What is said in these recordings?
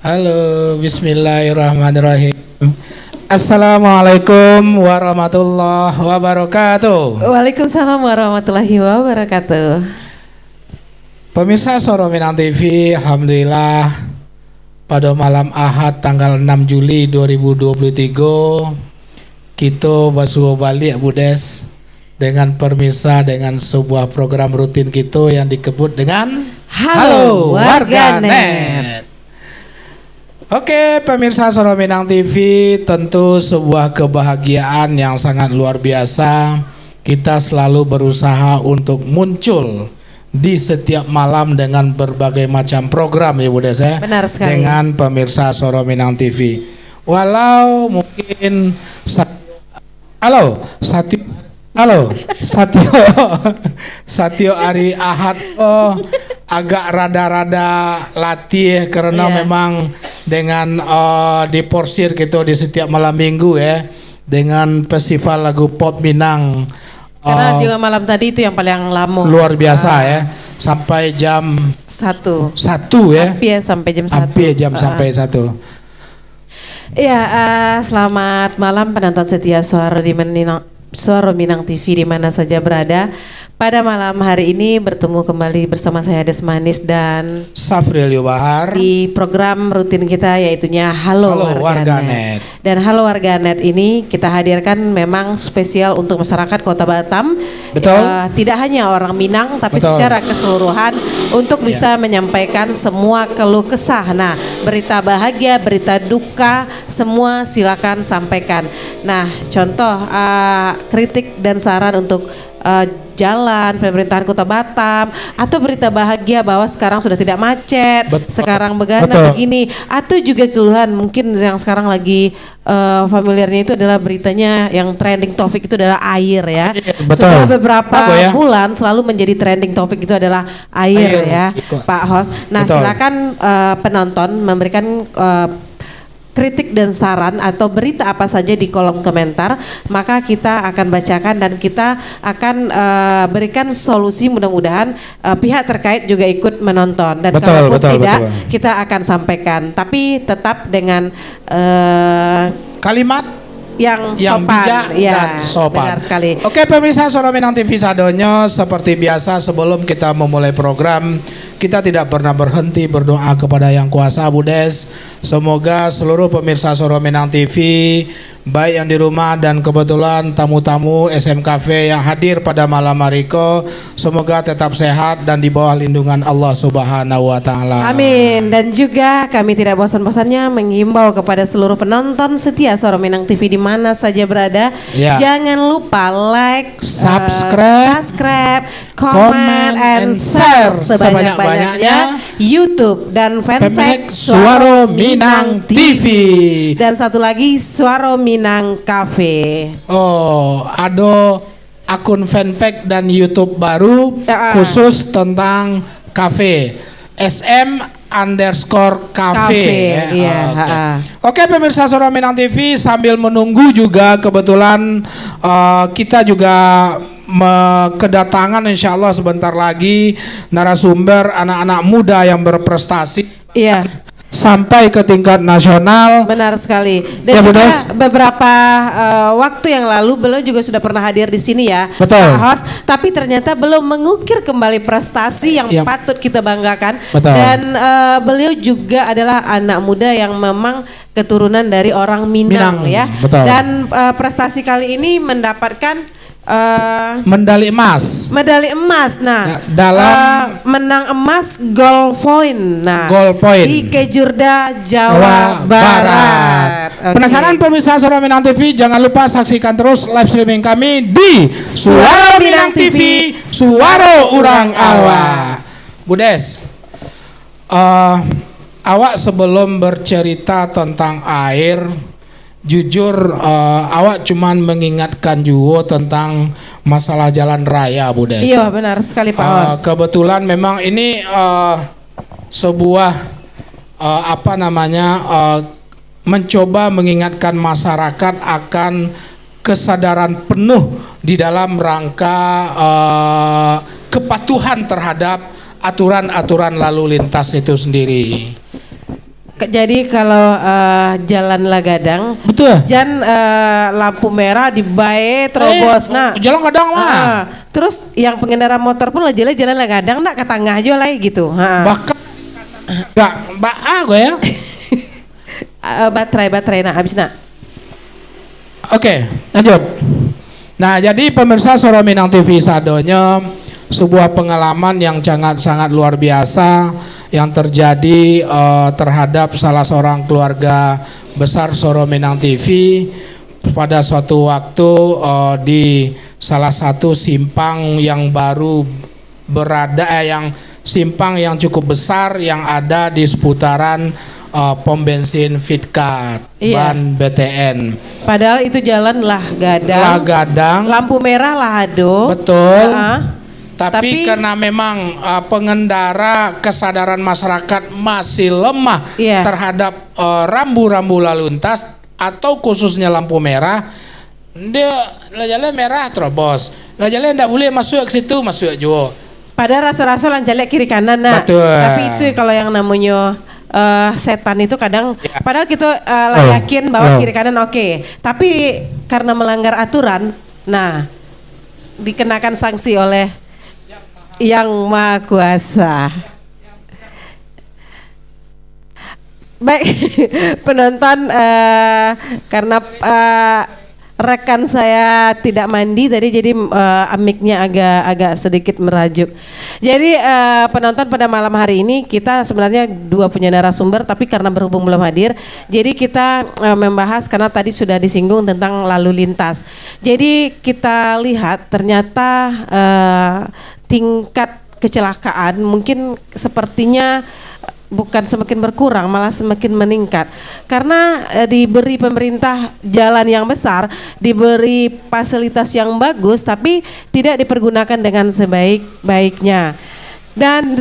Halo, bismillahirrahmanirrahim. Assalamualaikum warahmatullahi wabarakatuh. Waalaikumsalam warahmatullahi wabarakatuh. Pemirsa Suara Minang TV, alhamdulillah pada malam Ahad tanggal 6 Juli 2023 kita basuh balik Budes dengan permisa dengan sebuah program rutin kita yang disebut dengan Halo Warganet. Oke, pemirsa Suara Minang TV, tentu sebuah kebahagiaan yang sangat luar biasa. Kita selalu berusaha untuk muncul di setiap malam dengan berbagai macam program ya Bu Desa. Benar sekali. Dengan pemirsa Suara Minang TV. Walau mungkin Satyo hari Ahad agak rada-rada latih karena memang dengan diporsir gitu di setiap malam minggu ya dengan festival lagu pop Minang. Karena juga malam tadi itu yang paling lama. Luar biasa ya. Sampai jam 1 ya. Hampir sampai jam 1. Hampir jam sampai 1. Ya, selamat malam penonton setia Suara Minang TV di mana saja berada. Pada malam hari ini bertemu kembali bersama saya Desmanis dan Safril Bahar di program rutin kita yaitunya Halo Warganet. Dan Halo Warganet ini kita hadirkan memang spesial untuk masyarakat Kota Batam. Betul. Tidak hanya orang Minang tapi secara keseluruhan untuk bisa menyampaikan semua keluh kesah. Nah, berita bahagia, berita duka, semua silakan sampaikan. Nah, contoh kritik dan saran untuk jalan pemerintahan Kota Batam atau berita bahagia bahwa sekarang sudah tidak macet, sekarang begini, atau juga keluhan mungkin yang sekarang lagi familiarnya itu adalah beritanya yang trending topik itu adalah air ya. Sudah beberapa bulan selalu menjadi trending topik itu adalah air ya, Pak Host. Nah, silakan penonton memberikan kritik dan saran atau berita apa saja di kolom komentar, maka kita akan bacakan dan kita akan berikan solusi, mudah-mudahan pihak terkait juga ikut menonton dan kalaupun tidak kita akan sampaikan, tapi tetap dengan kalimat yang sopan, bijak dan sopan. Benar sekali. Oke, pemirsa Suara Minang TV sadonyo, seperti biasa sebelum kita memulai program, kita tidak pernah berhenti berdoa kepada Yang Kuasa Budes. Semoga seluruh pemirsa Suara Minang TV, baik yang di rumah dan kebetulan tamu-tamu SMKV yang hadir pada malam hari ko, semoga tetap sehat dan di bawah lindungan Allah Subhanahu wa taala. Amin. Dan juga kami tidak bosan-bosannya menghimbau kepada seluruh penonton setia Suara Minang TV di mana saja berada, jangan lupa like, subscribe, comment and share sebanyak-banyaknya YouTube dan fanpage Suara Minang TV. Dan satu lagi Suara Minang Cafe. Oh, ada akun fanpage dan YouTube baru khusus tentang kafe. SM_cafe. Oke, pemirsa Suara Minang TV, sambil menunggu juga kebetulan kita juga kedatangan insya Allah sebentar lagi narasumber anak-anak muda yang berprestasi. Sampai ke tingkat nasional. Benar sekali. Dan juga beberapa waktu yang lalu beliau juga sudah pernah hadir di sini ya, Pak Host. Tapi ternyata belum mengukir kembali prestasi yang patut kita banggakan. Dan beliau juga adalah anak muda yang memang keturunan dari orang Minang ya. Dan prestasi kali ini mendapatkan medali emas. Nah, dalam menang emas gold point. Nah, di Kejurda, Jawa Barat. Penasaran pemirsa Suara Minang TV? Jangan lupa saksikan terus live streaming kami di Suara Minang TV, Suara Urang Awak. Budes, awak sebelum bercerita tentang air, jujur awak cuman mengingatkan juga tentang masalah jalan raya Budes. Iya benar sekali Pak Host. Kebetulan memang ini sebuah mencoba mengingatkan masyarakat akan kesadaran penuh di dalam rangka kepatuhan terhadap aturan-aturan lalu lintas itu sendiri. Jadi kalau jalan Lagadang, Betul. lampu merah di bae terobos. Jalan Gadang mah. Terus yang pengendara motor pun jalan Lagadang nak ke tengah aja lah gitu. Bahkan enggak gue ya. Baterai nak habis nak. Oke, lanjut. Nah, jadi pemirsa Suara Minang TV sadonya sebuah pengalaman yang sangat luar biasa yang terjadi terhadap salah seorang keluarga besar Suara Minang TV pada suatu waktu di salah satu simpang yang baru berada yang simpang yang cukup besar yang ada di seputaran pom bensin Fitkat, ban BTN. Padahal itu jalan Gadang. Lampu merah Lahado. Betul. Tapi karena memang pengendara kesadaran masyarakat masih lemah terhadap rambu-rambu lalu lintas atau khususnya lampu merah, dia jalan merah terobos. Jalan tidak boleh masuk ke situ, masuk juga. Padahal rasul-rasul jalan kiri kanan nak. Betul. Tapi itu kalau yang namanya setan itu kadang padahal kita yakin bahwa kiri kanan oke. Tapi karena melanggar aturan, nah dikenakan sanksi oleh Yang Maha Kuasa. Baik penonton, karena rekan saya tidak mandi tadi, jadi mic-nya agak sedikit merajuk. Jadi penonton, pada malam hari ini kita sebenarnya dua punya narasumber, tapi karena berhubung belum hadir, jadi kita membahas karena tadi sudah disinggung tentang lalu lintas. Jadi kita lihat ternyata tingkat kecelakaan mungkin sepertinya bukan semakin berkurang, malah semakin meningkat karena diberi pemerintah jalan yang besar, diberi fasilitas yang bagus, tapi tidak dipergunakan dengan sebaik-baiknya. Dan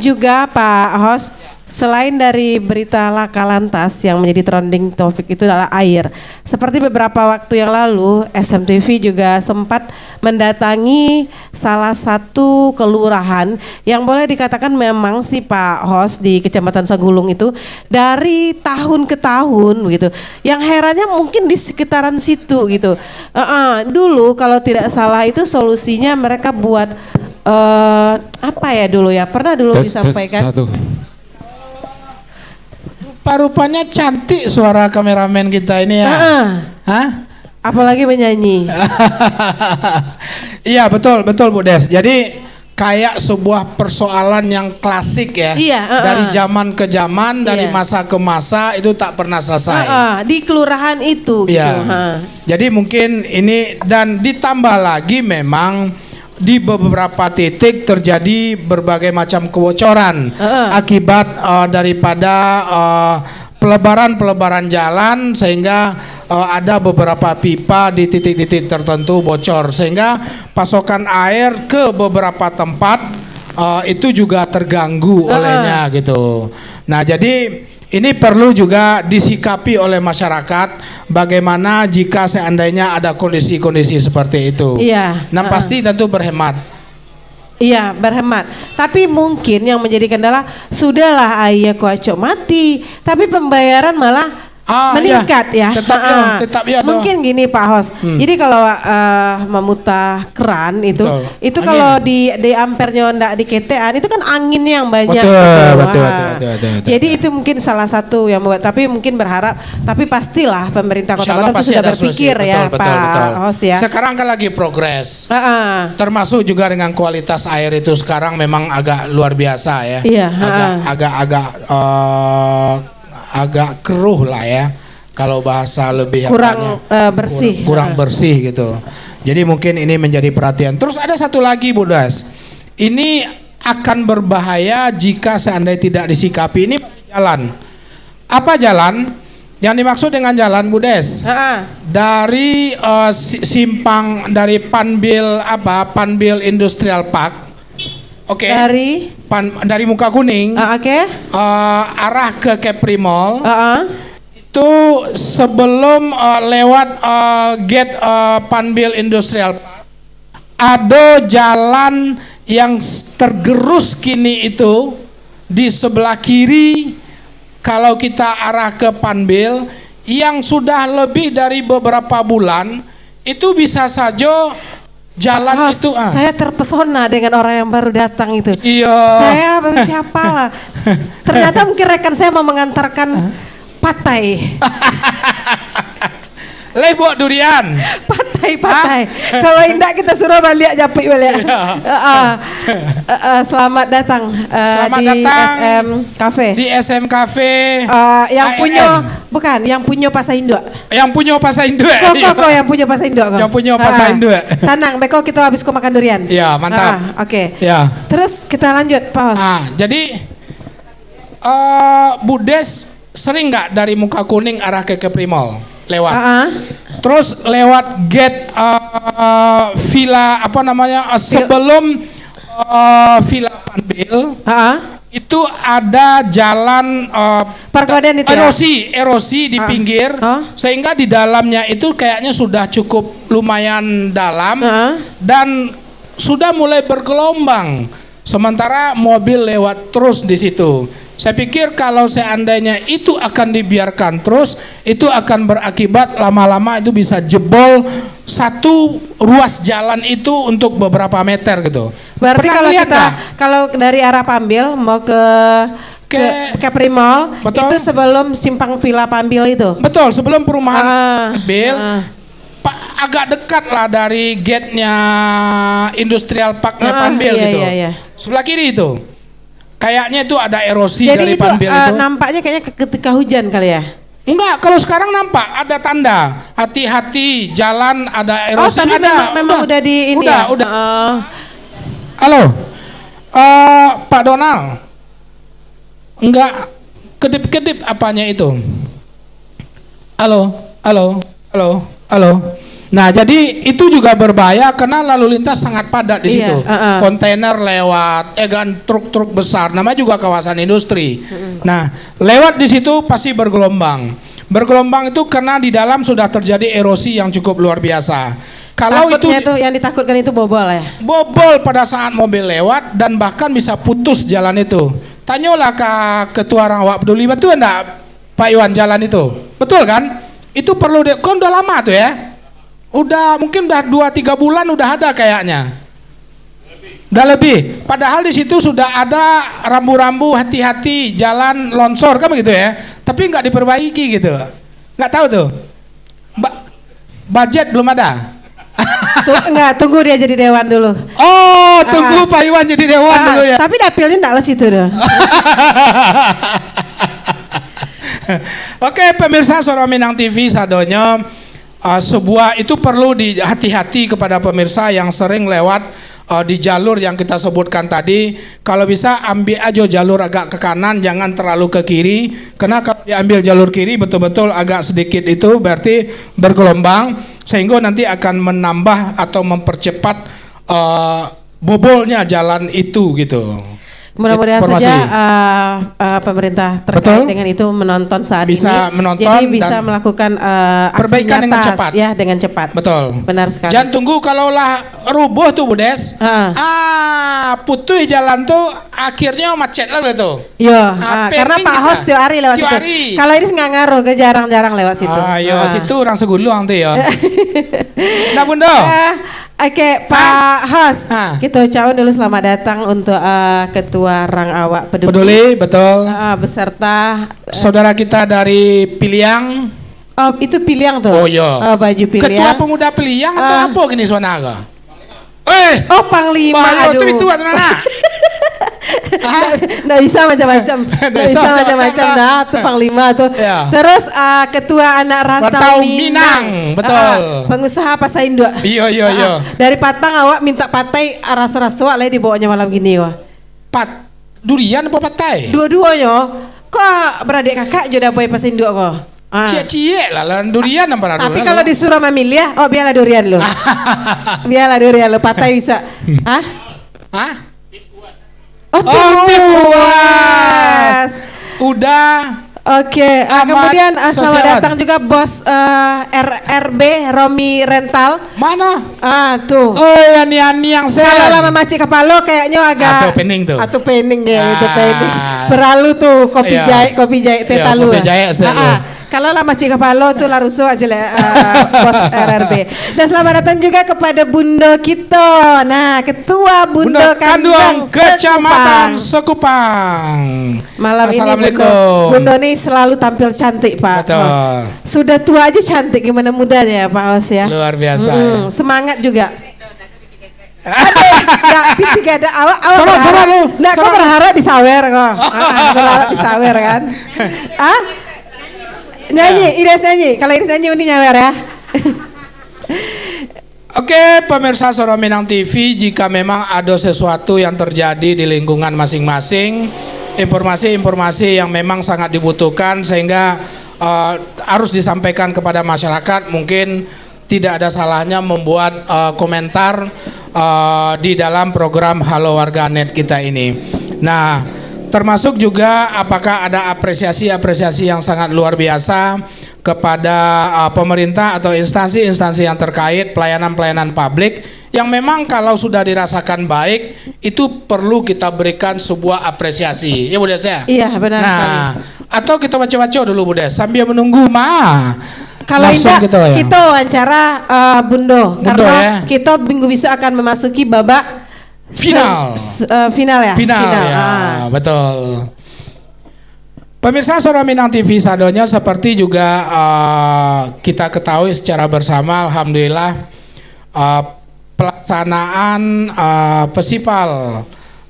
juga Pak Host, selain dari berita laka lantas yang menjadi trending topik itu adalah air. Seperti beberapa waktu yang lalu, SMTV juga sempat mendatangi salah satu kelurahan yang boleh dikatakan memang si Pak Host di Kecamatan Sagulung itu dari tahun ke tahun gitu. Yang herannya mungkin di sekitaran situ gitu. Dulu kalau tidak salah itu solusinya mereka buat apa ya dulu ya? Pernah dulu disampaikan. Rupanya cantik suara kameramen kita ini ya. Apalagi menyanyi. Iya betul Bu Des. Jadi kayak sebuah persoalan yang klasik ya. Dari zaman ke zaman, dari masa ke masa itu tak pernah selesai. Di kelurahan itu gitu. Jadi mungkin ini, dan ditambah lagi memang di beberapa titik terjadi berbagai macam kebocoran akibat daripada pelebaran jalan, sehingga ada beberapa pipa di titik-titik tertentu bocor, sehingga pasokan air ke beberapa tempat itu juga terganggu olehnya gitu. Nah, jadi ini perlu juga disikapi oleh masyarakat bagaimana jika seandainya ada kondisi-kondisi seperti itu. Nah, pasti tentu berhemat. Iya, berhemat. Tapi mungkin yang menjadi kendala, sudahlah ayah kuacok mati, tapi pembayaran malah meningkat tetap ya mungkin dong. Gini Pak Host. Jadi kalau memutar keran itu kalau di ampernya ndak di ketean itu kan anginnya yang banyak. Betul. Jadi itu mungkin salah satu yang membuat, tapi mungkin berharap, tapi pastilah pemerintah Kota Batam itu sudah berpikir Pak Host ya. Sekarang kan lagi progres. Termasuk juga dengan kualitas air itu sekarang memang agak luar biasa ya. Agak keruh lah ya, kalau bahasa lebih kurang bersih, kurang bersih gitu. Jadi mungkin ini menjadi perhatian. Terus ada satu lagi Bu Das, ini akan berbahaya jika seandainya tidak disikapi. Ini jalan, apa jalan? Yang dimaksud dengan jalan Bu Des, dari simpang dari Panbil Industrial Park. Dari Muka Kuning, arah ke Kepri Mall, itu sebelum lewat gate Panbil Industrial Park, ada jalan yang tergerus kini itu di sebelah kiri kalau kita arah ke Panbil yang sudah lebih dari beberapa bulan itu bisa saja jalan itu. Saya terpesona dengan orang yang baru datang itu. Iya. Saya siapa lah. Ternyata mungkin rekan saya mau mengantarkan patai. Lebok durian. Patai. Kalau indah kita suruh balik japik balik. Selamat datang Selamat di datang SM Cafe. Di SM Cafe. Yang AEM. punya bukan, yang punya Pasar Induk. Yang punya Pasar Induk. Kok yang punya Pasar Induk kok. Yang punya Pasar Induk. Tenang, beko kita habis makan durian. Ya, mantap. Oke. Ya. Terus kita lanjut, Pak Hos. Jadi Budes sering nggak dari Muka Kuning arah ke Keprimol lewat? Terus lewat gate villa apa namanya sebelum Villa Panbil itu ada jalan pergodan itu erosi di pinggir sehingga di dalamnya itu kayaknya sudah cukup lumayan dalam dan sudah mulai bergelombang sementara mobil lewat terus di situ. Saya pikir kalau seandainya itu akan dibiarkan terus, itu akan berakibat lama-lama itu bisa jebol satu ruas jalan itu untuk beberapa meter gitu. Berarti kalau dari arah Panbil mau ke Primol, itu sebelum simpang Villa Panbil itu. Betul, sebelum perumahan Panbil. Agak dekat lah dari gate-nya Industrial Park-nya Panbil gitu. Iya. Sebelah kiri itu. Kayaknya itu ada erosi. Jadi dari itu, Panbil itu. Nampaknya kayaknya ketika hujan kali ya? Enggak, kalau sekarang nampak ada tanda hati-hati jalan ada erosi. Tapi memang udah di ini. Udah. Halo, Pak Donald. Enggak kedip-kedip apanya itu? Halo. Nah, jadi itu juga berbahaya karena lalu lintas sangat padat di situ. Kontainer lewat, truk-truk besar, namanya juga kawasan industri. Nah, lewat di situ pasti bergelombang. Bergelombang itu karena di dalam sudah terjadi erosi yang cukup luar biasa. Kalau takutnya itu yang ditakutkan itu bobol ya? Bobol pada saat mobil lewat dan bahkan bisa putus jalan itu. Tanyalah ke ketua Rawak Peduli, betul enggak Pak Iwan jalan itu? Betul kan? Itu perlu kan udah lama tuh ya? Mungkin udah 2-3 bulan udah ada kayaknya. Udah lebih. Padahal di situ sudah ada rambu-rambu hati-hati jalan longsor kan begitu ya. Tapi nggak diperbaiki gitu. Nggak tahu tuh. Budget belum ada. Tunggu dia jadi dewan dulu. Tunggu Pak Iwan jadi dewan dulu ya. Tapi dapilnya enggak lah situ dah. Oke, pemirsa Suara Minang TV sadonyo. Sebuah itu perlu hati-hati kepada pemirsa yang sering lewat di jalur yang kita sebutkan tadi. Kalau bisa ambil aja jalur agak ke kanan, jangan terlalu ke kiri. Karena kalau diambil jalur kiri betul-betul agak sedikit itu berarti bergelombang sehingga nanti akan menambah atau mempercepat bobolnya jalan itu gitu. Mudah-mudahan saja pemerintah terkait dengan itu menonton saat bisa ini. Menonton jadi bisa melakukan perbaikan aksi dengan nyata, cepat. Ya, dengan cepat. Betul. Benar sekali. Jangan tunggu kalaulah rubuh tuh Budes. Putus jalan tuh akhirnya macet lah tuh. Iya. Karena Pak Hos tiap hari lewat situ. Kalau ini nggak ngaruh, ke jarang-jarang lewat situ. Situ orang segulung tuh ya. Nah Bunda. Oke, Pak Hos, kita ucapkan dulu selamat datang untuk Ketua Rang Awak Peduli, betul. Beserta saudara kita dari Piliang. Itu Piliang tuh. Oh iya. Baju Piliang. Ketua Pemuda Piliang atau apa gini Sonaga? Panglima. Aduh. Itu mana? Nggak bisa macam-macam. Nah, itu Panglima tuh. Ya. Terus Ketua Anak Rantau Minang. Betul. Pengusaha Pasar Induk. Iya. Dari Patang awak minta patai rasa-rasa lah dibawanya malam gini wah. Durian apa patai? Dua-duanya. Kok beradik kakak jodoh boy Pasar Induk kok. Cie-cie lah durian apa tapi kalau disuruh memilih biarlah durian lo. Biarlah durian lo, patai bisa. Tipuas. Udah Oke, kemudian selamat Sosiawan. datang juga bos RRB Romi Rental. Mana? Tuh. Oh ya Niani yang Kalau saya. lama Macik Kapalo kayaknya agak Atau pening tuh. Atau pening ya, itu Ah. pening. Berlalu tuh kopi Iya. jahe teh Iya, talu. kopi jahe selalu. Kalau lama Macik Kapalo tuh laruso aja lah bos RRB. Dan selamat datang juga kepada Bundo Kito. Nah, ketua Bundo Kanduang Kecamatan Sekupang. Sekupang. Malam ini Assalamualaikum. Bundo nih selalu tampil cantik Pak Betul. Hos. Sudah tua aja cantik, gimana mudanya ya Pak Hos ya. Luar biasa. Semangat juga. Nggak, P3 ada awak Sama lu. Nggak, kau berharap disawer kok. Berharap disawer kan. Nyanyi, Ines nyanyi. Kalau Ines nyanyi ini nyawer ya. Oke, pemirsa Suara Minang TV, jika memang ada sesuatu yang terjadi di lingkungan masing-masing, informasi-informasi yang memang sangat dibutuhkan sehingga harus disampaikan kepada masyarakat, mungkin tidak ada salahnya membuat komentar di dalam program Halo Warganet kita ini. Nah, termasuk juga apakah ada apresiasi-apresiasi yang sangat luar biasa kepada pemerintah atau instansi-instansi yang terkait pelayanan-pelayanan publik yang memang kalau sudah dirasakan baik itu perlu kita berikan sebuah apresiasi. Ya Bu Des ya? Iya, benar sekali. Nah, atau kita baca-baca dulu Bu Des sambil menunggu Kalau langsung tidak, gitu ya. kita wawancara Bundo karena ya. kita minggu besok akan memasuki babak Final. final ya. Final ya, betul. Pemirsa Suara Minang TV sadonya seperti juga kita ketahui secara bersama, alhamdulillah pelaksanaan festival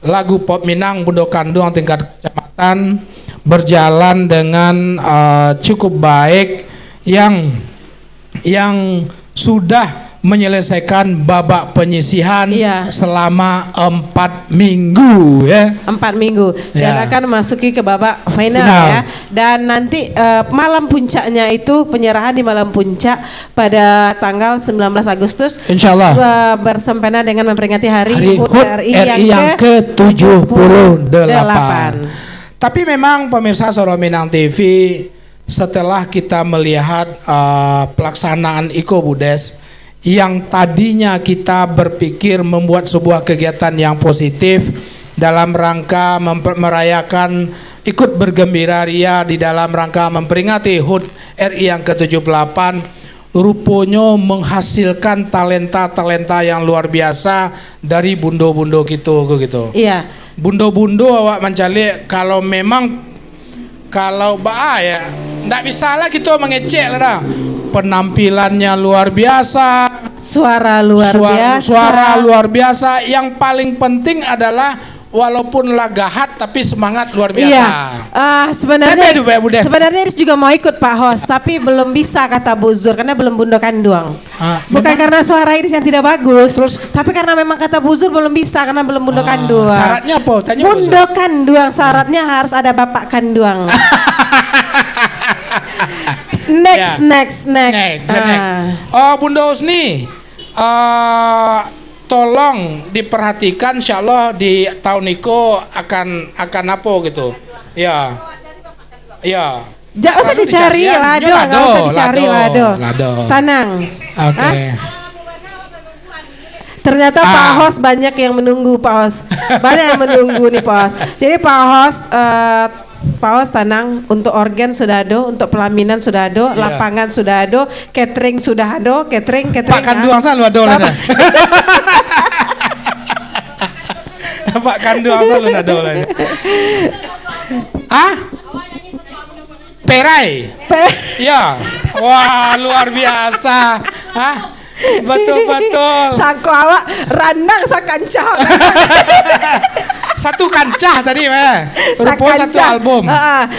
lagu pop Minang Bundo Kanduang tingkat kecamatan berjalan dengan cukup baik yang sudah menyelesaikan babak penyisihan Iya. selama 4 minggu ya. 4 minggu dan Ya. akan memasuki ke babak final, Final. ya. Dan nanti malam puncaknya itu penyerahan di malam puncak pada tanggal 19 Agustus. Insyaallah. Bersempena dengan memperingati Hari HUT HUT RI yang ke-78. Tapi memang pemirsa Suara Minang TV, setelah kita melihat pelaksanaan Iko Budes yang tadinya kita berpikir membuat sebuah kegiatan yang positif dalam rangka merayakan ikut bergembira ria di dalam rangka memperingati HUT RI yang ke-78, rupanya menghasilkan talenta-talenta yang luar biasa dari bundo-bundo gitu. Iya. Bundo-bundo awak mencari kalau ya ndak bisa lah kita mengecek lah dah. Penampilannya luar biasa, Suara luar biasa. suara luar biasa. Yang paling penting adalah walaupun lagahat tapi semangat luar biasa. Iya. Sebenarnya Tapi Bu Des. sebenarnya Iris juga mau ikut Pak Hos, tapi belum bisa kata Bu Zur karena belum Bundo Kanduang. Bukan karena suara Iris yang tidak bagus, tapi karena memang kata Bu Zur belum bisa karena belum Bundo Kanduang. Syaratnya apa? Tanya Bu Zur. Bundo Kanduang syaratnya harus ada Bapak Kanduang. Next. Next. Bunda Husni, tolong diperhatikan, insya Allah di tahun itu akan apa gitu. Ya. Jangan usah dicari lado, nggak usah dicari lado. Tenang. Oke. Ternyata Pak Hos banyak yang menunggu Pak Hos. Banyak yang menunggu nih Pak Hos. Jadi Pak Hos tenang, untuk organ sudah ada, untuk pelaminan sudah ada, lapangan sudah ada, catering sudah ada, catering. Pak Kanduang selalu ada lah. Pak Kanduang selalu ada lah. Perai. Ya. Wah, luar biasa. Betul. Sako awak randang sakancah. Satu kancah tadi rupa satu album.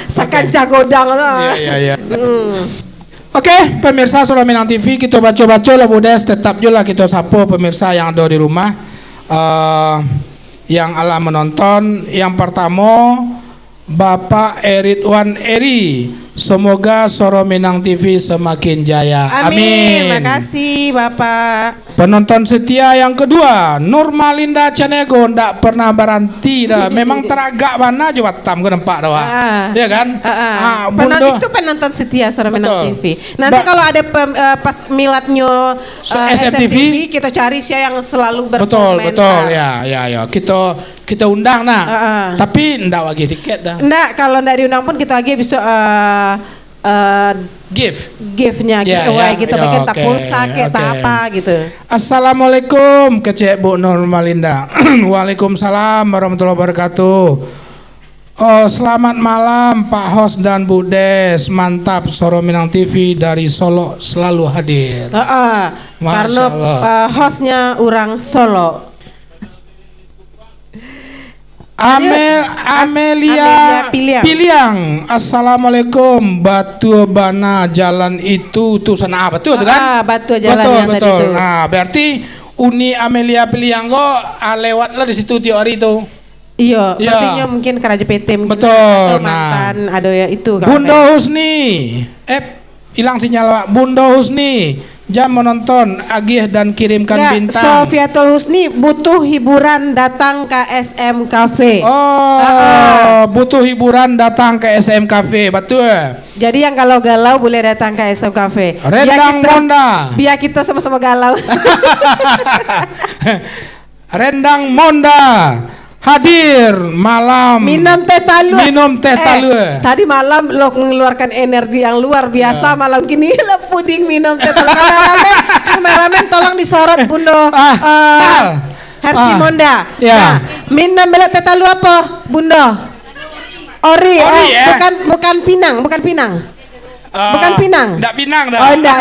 Sakancah godang. Iya. Oke, pemirsa Suara Minang TV, kita baca-baca lah Budes, tetap juga kita sapa pemirsa yang ada di rumah yang ala menonton. Yang pertama Bapak Eridwan Eri Semoga Soro Minang TV semakin jaya. Amin. Makasih Bapak. Penonton setia yang kedua, Nurmalinda Canego, ndak pernah berhenti dah. Memang teragak mana juga tam gue nampak dah. Iya kan? Penonton itu penonton setia Soro Minang TV. Nanti kalau ada pas miladnya SMTV, kita cari siapa yang selalu berkomentar. Betul ya. Kita undang tapi ndak lagi tiket dah. Ndak, kalau ndak diundang pun kita lagi bisa gift-nya giveaway kita bikin tak pulsa tak apa gitu. Assalamualaikum kecek Bu Nurmalinda. Waalaikumsalam warahmatullahi wabarakatuh. Oh, selamat malam Pak Hos dan Bu Des. Mantap, Soro Minang TV dari Solo selalu hadir. Karena hostnya orang Solo. Amelia Piliang. Assalamualaikum. Batu Bana jalan itu sana apa tuh kan? Batu jalan betul. Nah, berarti Uni Amelia Piliang kok lewatlah di situ tiap hari itu. Iya, artinya mungkin kerja PT mungkin. Betul. Mantan ada ya itu. Bunda Husni. Hilang sinyal Pak. Bunda Husni. Jam menonton, agih dan kirimkan bintang. Sofiatul Husni butuh hiburan, datang ke SM Cafe. Butuh hiburan, datang ke SM Cafe, betul. Jadi yang galau-galau boleh datang ke SM Cafe. Rendang Monda. Biar kita sama-sama galau. Rendang Monda hadir malam. Minum teh talu. Tadi malam lo mengeluarkan energi yang luar biasa. Malam gini lo puding minum teh talu. Kameramen tolong disorot Bunda Hersi Monda. Nah, minum bela teh talu apa Bunda? Ori bukan Pinang. Bukan Pinang. Enggak Pinang dah. Oh, enggak.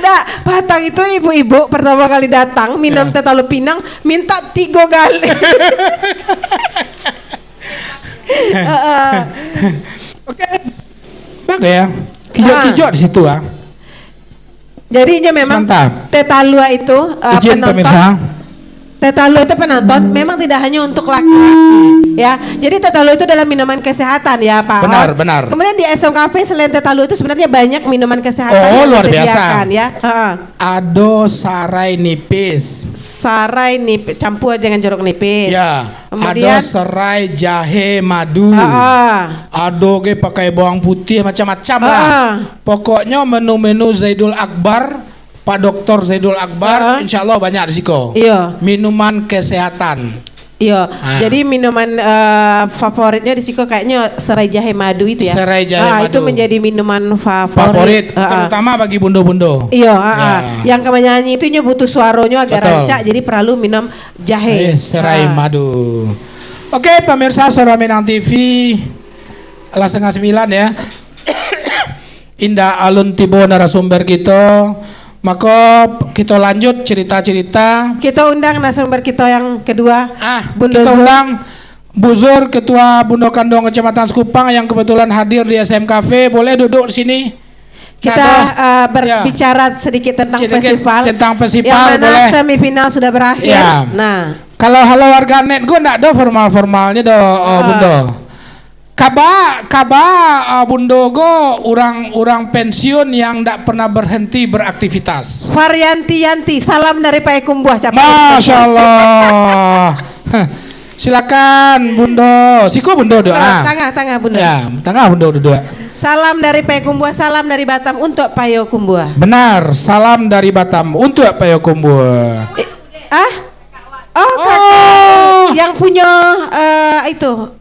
Nah, Patang itu ibu-ibu pertama kali datang minum teh talu Pinang minta 3 kali. Oke. Bagus ya. Kijok-kijok di situ Jadinya memang teh talu itu izin pemirsa. Teh talu itu penonton memang tidak hanya untuk laki-laki ya. Jadi teh talu itu adalah minuman kesehatan ya Pak. Benar. Kemudian di SM Cafe selain teh talu itu sebenarnya banyak minuman kesehatan yang luar biasa ya. Ado sarai nipis. Campur dengan jeruk nipis. Ya. Kemudian, ado serai jahe madu. Ado pakai bawang putih macam-macam lah. Pokoknya menu-menu Zaidul Akbar. Pak Dokter Zaidul Akbar, insya Allah banyak risiko. Iya. Minuman kesehatan. Iya. Jadi minuman favoritnya di Siko kayaknya serai jahe madu itu ya. Serai jahe madu. Itu menjadi minuman favorit. Terutama bagi bundo-bundo. Iya. Yang menyanyi itu butuh suaranya agak rancak, jadi perlu minum jahe. Serai madu. Oke, pemirsa Soro Minang TV, alas 8:30 ya. Indah alun tibo narasumber kita. Maka kita lanjut cerita-cerita. Kita undang narasumber kita yang kedua. Kita undang Bu Zur, Ketua Bundo Kandong Kecamatan Sekupang yang kebetulan hadir di SM Cafe. Boleh duduk di sini. Kita berbicara sedikit tentang festival. Yang mana boleh. Semifinal sudah berakhir. Ya. Nah, kalau halo warganet gue ndak ada formal-formalnya Bundo. Kaba Bundogo orang pensiun yang tidak pernah berhenti beraktivitas. Yanti, salam dari Pak Ekumbuah. Masya Allah. Silakan Bundo. Siko Bundo doa. Tengah Bundo. Ya, tengah Bundo doa. Salam dari Pak Ekumbuah, salam dari Batam untuk Pak Ekumbuah. Benar, salam dari Batam untuk Pak Ekumbuah. Yang punya itu.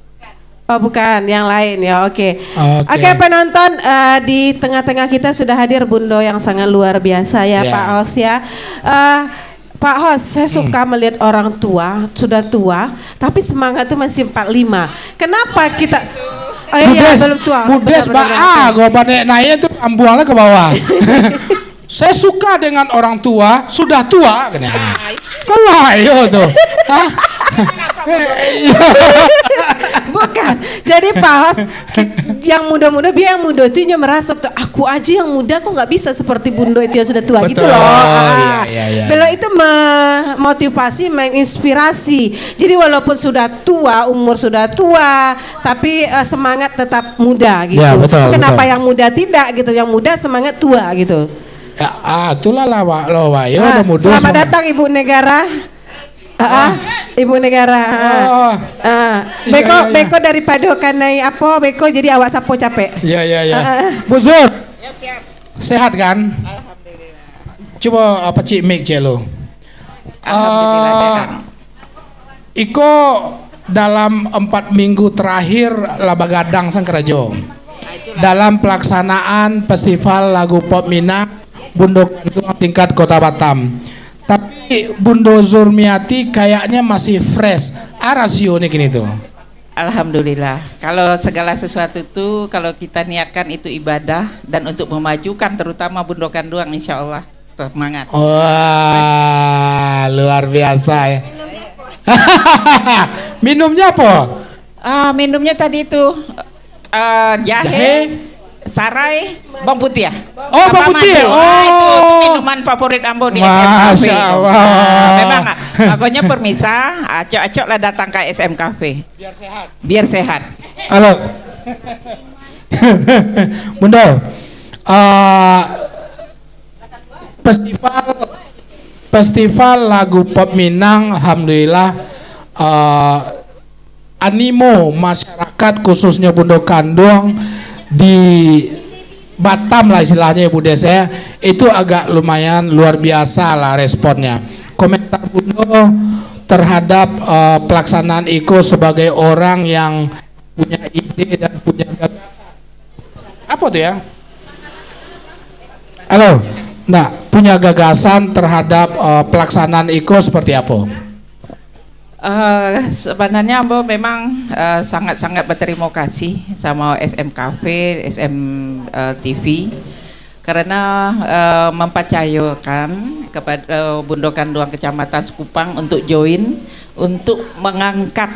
Oh bukan, yang lain ya. Oke, penonton, di tengah-tengah kita sudah hadir Bundo yang sangat luar biasa ya, Pak Hos ya. Pak Hos, saya suka melihat orang tua sudah tua tapi semangat itu masih 45. Kenapa kita belum tua. Budes gue pada naik itu ambuangnya ke bawah. Saya suka dengan orang tua sudah tua kan. Kalau ayo tuh. Bukan. Jadi Pak Hos, yang muda-muda biar yang muda itu merasa tuh aku aja yang muda kok nggak bisa seperti Bundo itu yang sudah tua. Betul. Gitu loh. Iya. Beliau itu memotivasi, menginspirasi. Jadi walaupun sudah tua, umur sudah tua, tapi semangat tetap muda gitu. Ya, betul, Kenapa betul. yang muda tidak gitu? Yang muda semangat tua gitu. Ya, itulah lah lo wayo udah muda. Selamat datang Ibu Negara. Ibu Negara. Iya. Beko dari Padokanai apa? Beko jadi awak sapo capek. Iya. Bu Zur. Sehat kan? Alhamdulillah. Coba apa Cik Mik Celo. Alhamdulillah sehat. Iko dalam 4 minggu terakhir laba gadang sang kerajo dalam pelaksanaan festival lagu pop Minang Bundo Ganduang tingkat Kota Batam. Tapi Bundo Zurmiati kayaknya masih fresh. Rasio nih gini tuh. Alhamdulillah. Kalau segala sesuatu itu kalau kita niatkan itu ibadah dan untuk memajukan terutama Bundo Ganduang, insya Allah semangat. Wah, luar biasa ya. Minumnya apa? Minumnya tadi itu jahe, sarai, bawang putih ya. Oh, Sama bawang putih. madu. Itu Oh. minuman favorit Ambo di Masya SMKV. Allah. Memang makanya permisa, acok-acok lah datang ke SMKV. Biar sehat. Halo. Bunda. Festival lagu pop Minang, alhamdulillah animo masyarakat khususnya Bundo Ganduang di Batam lah istilahnya Bu Des ya, itu agak lumayan luar biasa lah responnya. Komentar Bundo terhadap pelaksanaan IKO sebagai orang yang punya ide dan punya gagasan. Apa tuh ya? Halo. Nah, punya gagasan terhadap pelaksanaan IKO seperti apa? Sebenarnya Ambo memang sangat-sangat berterima kasih sama SMKV, SMTV karena mempercayakan kepada Bundo Ganduang Kecamatan Sekupang untuk join untuk mengangkat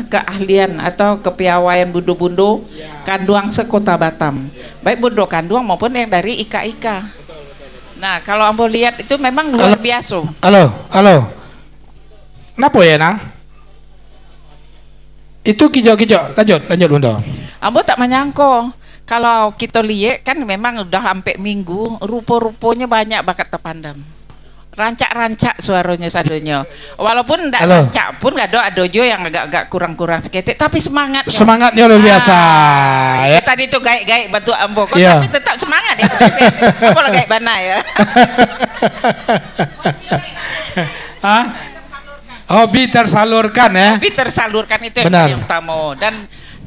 keahlian atau kepiawaian Bundo-Bundo Ganduang sekota Batam, baik Bundo Ganduang maupun yang dari IKA. Nah, kalau Ambo lihat itu memang luar biasa. Halo. Kenapa ya, Nang? Itu kijau-kijau. Lanjut Bundo. Ambo tak menyangka kalau kita lihat kan memang udah sampai minggu, rupa-rupanya banyak bakat terpandang. Rancak-rancak suaranya sadonya. Walaupun ndak rancak pun ada jo yang agak kurang-kurang sedikit, tapi semangatnya luar biasa. Ya. Tadi itu gaik-gaik batu Ambo, yeah. Tapi tetap semangat ya. Apa gaik bana ya. Hobi tersalurkan ya. Hobi tersalurkan itu yang utama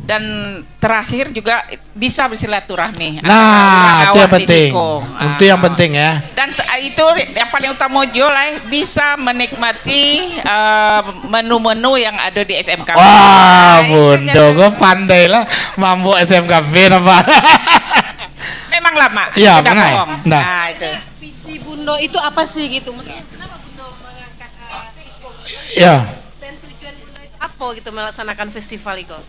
dan terakhir juga bisa bersilaturahmi. Nah, itu yang penting. Itu yang penting ya. Dan itu yang paling utama juga bisa menikmati menu-menu yang ada di SMKV. Wah, Bundo, gue pandai lah mampu SMKV apa. Memang lama. Iya, benar. Nah, itu. Visi Bundo itu apa sih gitu? Maksudnya kenapa Bundo mengangkat IKO? Iya. Dan tujuan Bundo itu apa gitu melaksanakan festival IKO?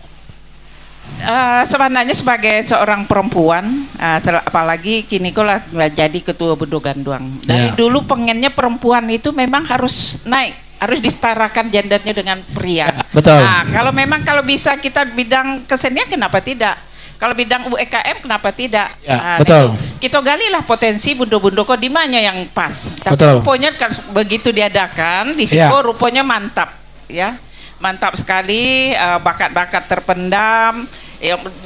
Sebenarnya sebagai seorang perempuan, apalagi kini kok lah jadi ketua Bundo Ganduang. Dari dulu pengennya perempuan itu memang harus naik, harus disetarakan gendernya dengan pria. Betul. Nah, kalau bisa kita bidang kesenian kenapa tidak? Kalau bidang UEKM kenapa tidak? Ya, betul. Kita galilah potensi Bundo-Bundo kok di mana yang pas. Tapi betul. Rupanya begitu diadakan di situ rupanya mantap, ya. Mantap sekali, bakat-bakat terpendam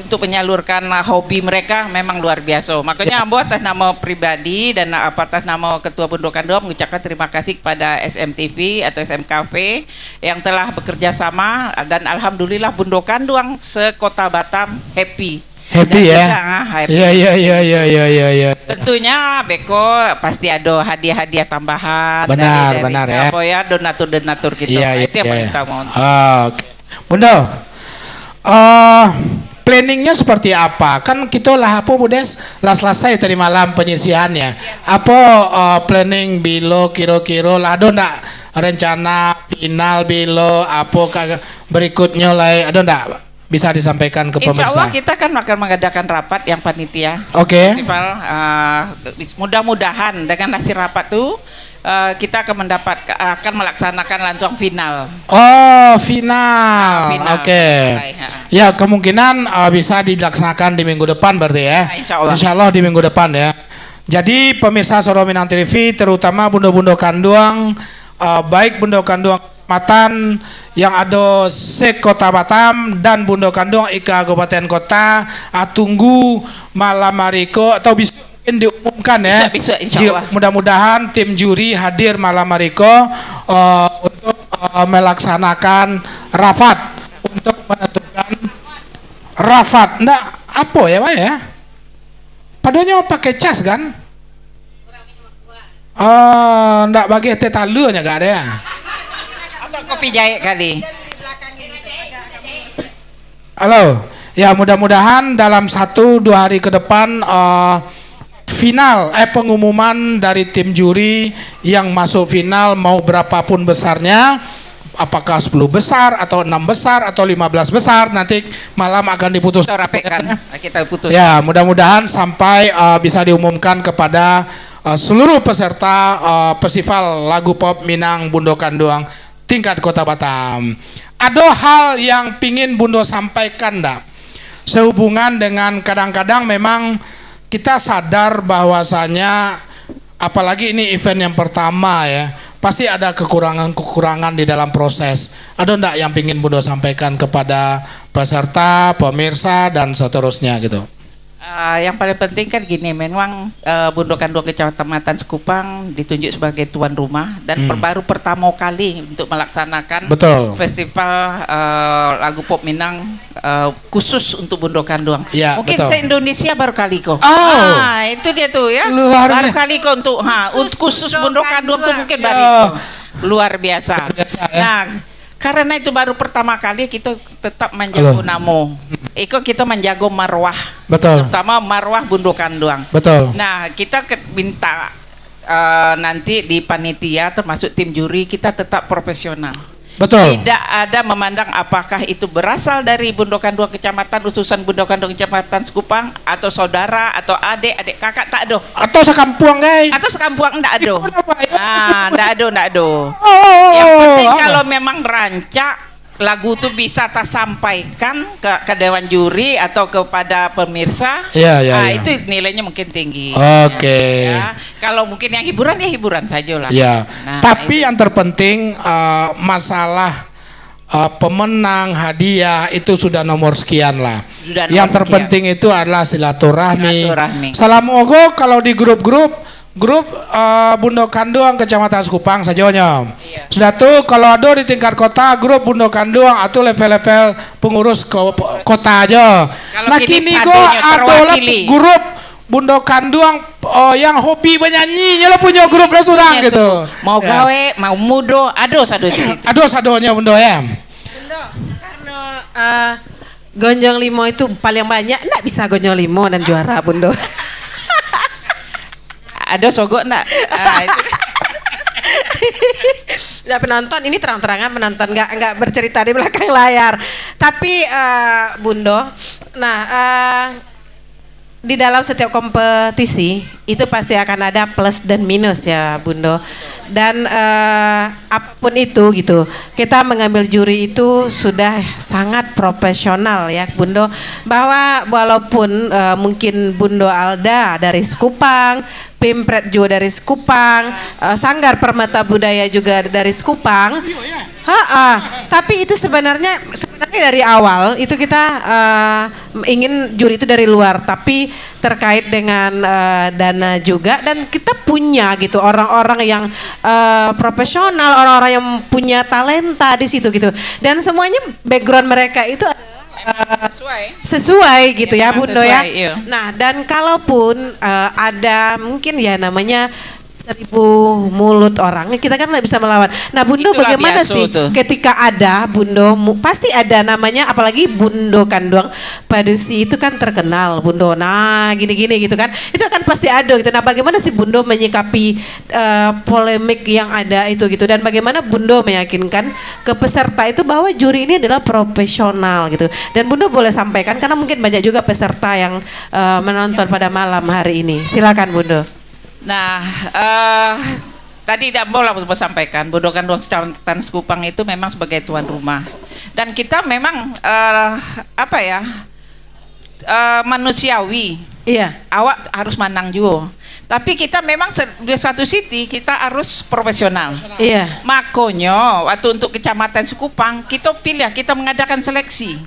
untuk menyalurkan hobi mereka memang luar biasa. Makanya Ambo atas nama pribadi dan atas nama Ketua Bundo Ganduang mengucapkan terima kasih kepada SMTV atau SMKV yang telah bekerja sama dan alhamdulillah Bundo Ganduang sekota Batam happy ya. Iya. Tentunya Beko pasti ada hadiah-hadiah tambahan benar ya donatur gitu. Itu yang paling utama. Oke. Bundo, planningnya seperti apa? Kan kita lah apa Budes lah selesai tadi malam penyisiannya. Apa planning bilo kira-kira lah ada ndak rencana final bilo apa berikutnya ada enggak bisa disampaikan ke pemirsa? Insya Allah kita kan akan mengadakan rapat yang panitia. Oke. Festival, mudah-mudahan dengan hasil rapat tuh kita akan melaksanakan langsung final. Oh, final. Final. Oke. Ya, kemungkinan bisa dilaksanakan di minggu depan berarti ya. Insya Allah di minggu depan ya. Jadi pemirsa Soro Minang TV, terutama bundo-bundo kanduang, baik bundo kanduang kecamatan yang ada se Kota Batam dan bundo kanduang ika Kabupaten Kota, tunggu malam mariko atau bisa diumumkan ya. Bisa, insya Allah. Mudah-mudahan tim juri hadir malam mariko untuk melaksanakan rafat untuk menentukan rafat. Nggak apa ya Pak ya? Padahal pakai cas kan? Oh, nggak bagi teh talunya gak ada ya? Atau kopi jahe kali. Halo, ya mudah-mudahan dalam 1-2 hari ke depan final pengumuman dari tim juri yang masuk final mau berapapun besarnya, apakah 10 besar atau 6 besar atau 15 besar nanti malam akan diputus. Kita rapikan, kita putus. Ya, mudah-mudahan sampai bisa diumumkan kepada seluruh peserta Festival Lagu Pop Minang Bundo Kanduang tingkat Kota Batam. Ada hal yang pingin Bundo sampaikan enggak? Sehubungan dengan kadang-kadang memang kita sadar bahwasanya apalagi ini event yang pertama ya, pasti ada kekurangan-kekurangan di dalam proses. Ada enggak yang pingin Bundo sampaikan kepada peserta, pemirsa dan seterusnya gitu? Yang paling penting kan gini, memang Bundo Kanduang Kecamatan Sekupang ditunjuk sebagai tuan rumah dan baru pertama kali untuk melaksanakan festival lagu pop Minang khusus untuk Bundo Kanduang. Ya, mungkin se-Indonesia baru kali kok. Itu dia tuh ya. Baru kali kok untuk khusus Bundo Kanduang tuh mungkin baru luar biasa. Nah, karena itu baru pertama kali kita tetap menjaga namo. Iko kita menjaga marwah. Betul. Terutama marwah Bundo Kanduang. Betul. Nah, kita minta nanti di panitia termasuk tim juri kita tetap profesional. Betul. Tidak ada memandang apakah itu berasal dari Bundo Kanduang Kecamatan, ususan Bundo Kanduang Kecamatan Sekupang, atau saudara, atau adik kakak, tak ada. Atau sekampuang guys. Atau sekampuang enggak ada. Enggak ada. Oh, yang penting kalau memang rancak lagu itu bisa tak sampaikan ke dewan juri atau kepada pemirsa, itu nilainya mungkin tinggi. Oke. Ya. Kalau mungkin yang hiburan ya hiburan saja lah. Ya. Nah, tapi yang terpenting masalah pemenang hadiah itu sudah nomor sekian lah. Yang terpenting itu adalah silaturahmi. Salam ogo kalau di grup Bundo Kanduang Kecamatan Sekupang sajanya. Sudah tuh kalau ada di tingkat kota grup Bundo Kanduang atau level-level pengurus kota aja. Nah kini ada grup Bundo Kanduang yang hobi bernyanyi, nyala punya grup lah surang gitu. Mau gawe, mau mudo, sado di situ. Sadonya Bundo ya. Bundo, karena gonjong limo itu paling banyak, enggak bisa gonjong limo dan juara Bundo. Ada sogok enggak? Ya, penonton ini terang-terangan menonton, nggak bercerita di belakang layar. Tapi Bundo, di dalam setiap kompetisi itu pasti akan ada plus dan minus ya Bundo. Dan apapun itu gitu, kita mengambil juri itu sudah sangat profesional ya Bundo. Bahwa walaupun mungkin Bundo Alda dari Sekupang, Pimpret juga dari Sekupang, Sanggar Permata Budaya juga dari Sekupang. Tapi itu sebenarnya dari awal itu kita ingin juri itu dari luar, tapi terkait dengan dana juga, dan kita punya gitu orang-orang yang profesional, orang-orang yang punya talenta di situ gitu, dan semuanya background mereka itu sesuai gitu ya Bundo ya. Nah, dan kalaupun ada mungkin ya namanya 1000 mulut orang, kita kan nggak bisa melawan. Nah, Bundo Itulah bagaimana biasa sih tuh. ketika ada Bundo, pasti ada namanya, apalagi Bundo Kanduang Padusi itu kan terkenal Bundo. Nah, gini-gini gitu kan, itu kan pasti ada gitu. Nah, bagaimana sih Bundo menyikapi polemik yang ada itu gitu, dan bagaimana Bundo meyakinkan ke peserta itu bahwa juri ini adalah profesional gitu. Dan Bundo boleh sampaikan karena mungkin banyak juga peserta yang menonton pada malam hari ini. Silakan Bundo. Nah, tadi tidak boleh saya sampaikan, Bundo Kanduang Kecamatan Sekupang itu memang sebagai tuan rumah, dan kita memang manusiawi. Iya. Awak harus menang juga. Tapi kita memang di satu sisi kita harus profesional. Iya. Makanya waktu untuk Kecamatan Sekupang kita pilih, kita mengadakan seleksi.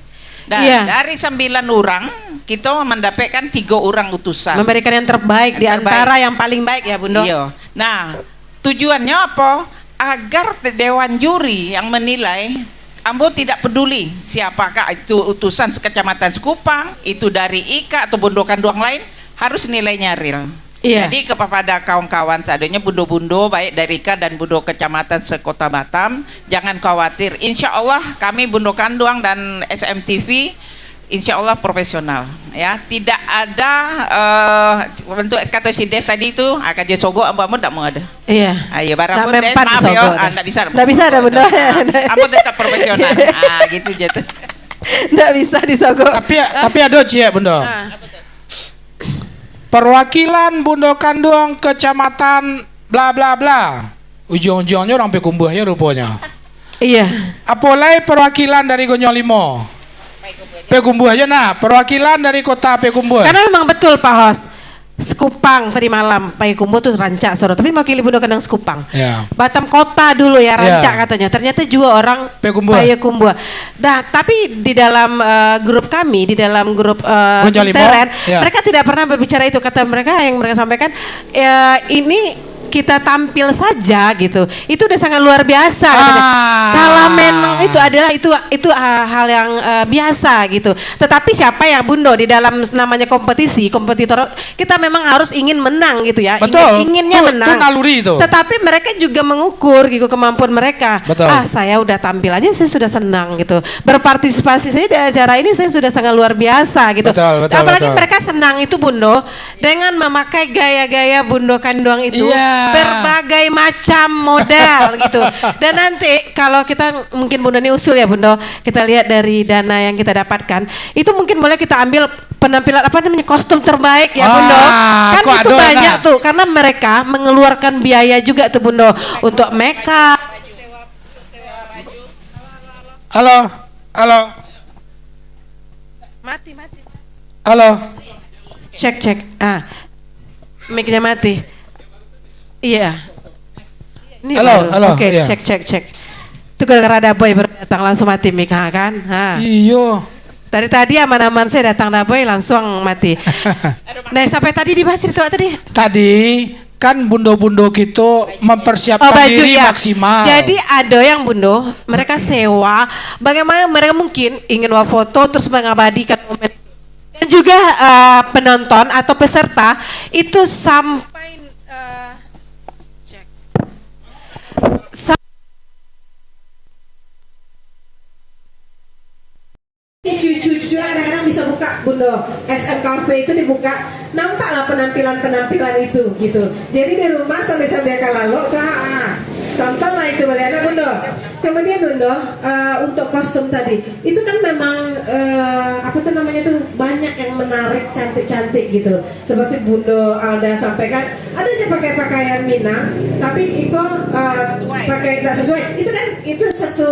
Dan Iya. dari 9 orang kita mendapatkan 3 orang utusan. Memberikan yang terbaik di antara yang paling baik ya Bundo. Iya. Nah, tujuannya apa? Agar dewan juri yang menilai, Ambo tidak peduli siapakah itu utusan sekecamatan Sekupang, itu dari IKA atau Bundo Kanduang lain, harus nilainya real. Iya. Jadi kepada kawan-kawan seadanya bundo-bundo baik dari IKA dan bundo kecamatan sekota Batam, jangan khawatir. Insya Allah kami Bundo Kanduang dan SMTV insya Allah profesional, ya. Tidak ada bentuk kata si Des tadi itu akan jadi sogo ambo tidak mau ada. Iya. Ayo barang Nggak pun Des, mempan maaf sogo ya, dah. tidak bisa. Nggak bisa ada Bundo. Ambo tetap profesional. Gitu gitu. Nggak bisa disogok. Tapi ada Cie Bundo. Perwakilan Bundo Kanduang Kecamatan bla bla bla. Ujung-ujungnya orang pekumbuh ya rupanya. Iya. Apalagi perwakilan dari Gonyol Limo. Pekumbuh aja nah, perwakilan dari kota Pekumbuh. Karena memang betul Pak Hos. Sekupang tadi malam Payakumbuh tuh Rancak Soro, tapi mewakili Bundo Kanduang Sekupang. Ya. Batam kota dulu ya Rancak Ya. katanya. Ternyata juga orang Payakumbuh. Payakumbuh. Nah, tapi di dalam grup kami, di dalam grup Gonyol Limo, intern, ya. mereka tidak pernah berbicara itu. Kata mereka yang mereka sampaikan ini kita tampil saja gitu, itu udah sangat luar biasa katanya. Kalau memang itu adalah itu hal yang biasa gitu. Tetapi siapa yang Bundo di dalam namanya kompetitor kita memang harus ingin menang gitu ya. Betul. Inginnya Itu menang. naluri itu. Tetapi mereka juga mengukur gitu kemampuan mereka. Betul. Saya udah tampil aja saya sudah senang gitu. Berpartisipasi saya di acara ini saya sudah sangat luar biasa gitu. Betul, Apalagi betul. mereka senang itu Bundo dengan memakai gaya-gaya Bundo Kanduang itu. Iya. Berbagai macam model gitu. Dan nanti kalau kita mungkin Bundo ini usul ya Bundo, kita lihat dari dana yang kita dapatkan, itu mungkin boleh kita ambil penampilan kostum terbaik ya Bundo. Kan kok itu ada, banyak nah. tuh karena mereka mengeluarkan biaya juga tuh Bundo untuk make up. Halo. Halo. Mati. Halo. Cek. Mic-nya mati. Iya. Ini Halo, baru. halo, Oke, iya. cek. Itu gara-gara ada boy datang langsung mati mic kan. Iyo. Dari tadi aman-aman saya datang Daboy langsung mati. Nah sampai tadi dibahas cerita tadi. Tadi kan bundo-bundo gitu mempersiapkan diri maksimal. Jadi ada yang Bundo, mereka sewa. Bagaimana mereka mungkin ingin foto terus mengabadikan momen. Dan juga penonton atau peserta itu sampai Jujur kadang-kadang bisa buka Bundo SMKP itu dibuka, nampaklah penampilan itu gitu. Jadi di rumah sambil kalalo tuh tontonlah itu boleh ada Bundo. Kemudian Bundo untuk kostum tadi itu kan memang banyak yang menarik cantik-cantik gitu. Seperti Bundo Alda sampaikan ada aja pakai pakaian Minang, tapi Iko pakai tidak sesuai. Itu kan itu satu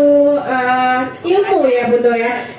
ilmu ya Bundo ya.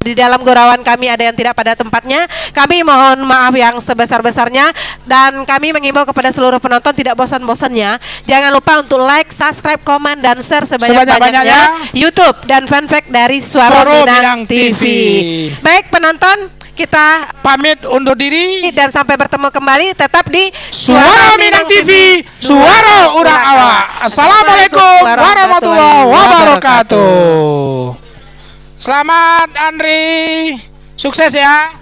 di dalam gurauan kami ada yang tidak pada tempatnya, kami mohon maaf yang sebesar-besarnya, dan kami mengimbau kepada seluruh penonton tidak bosan-bosannya, jangan lupa untuk like, subscribe, komen, dan share sebanyak-banyaknya YouTube dan fanpage dari Suara Minang TV. Baik penonton, kita Pamit undur diri. dan sampai bertemu kembali tetap di Suara Minang TV, suara urang awak. Assalamualaikum warahmatullahi wabarakatuh. Selamat Andri, sukses ya.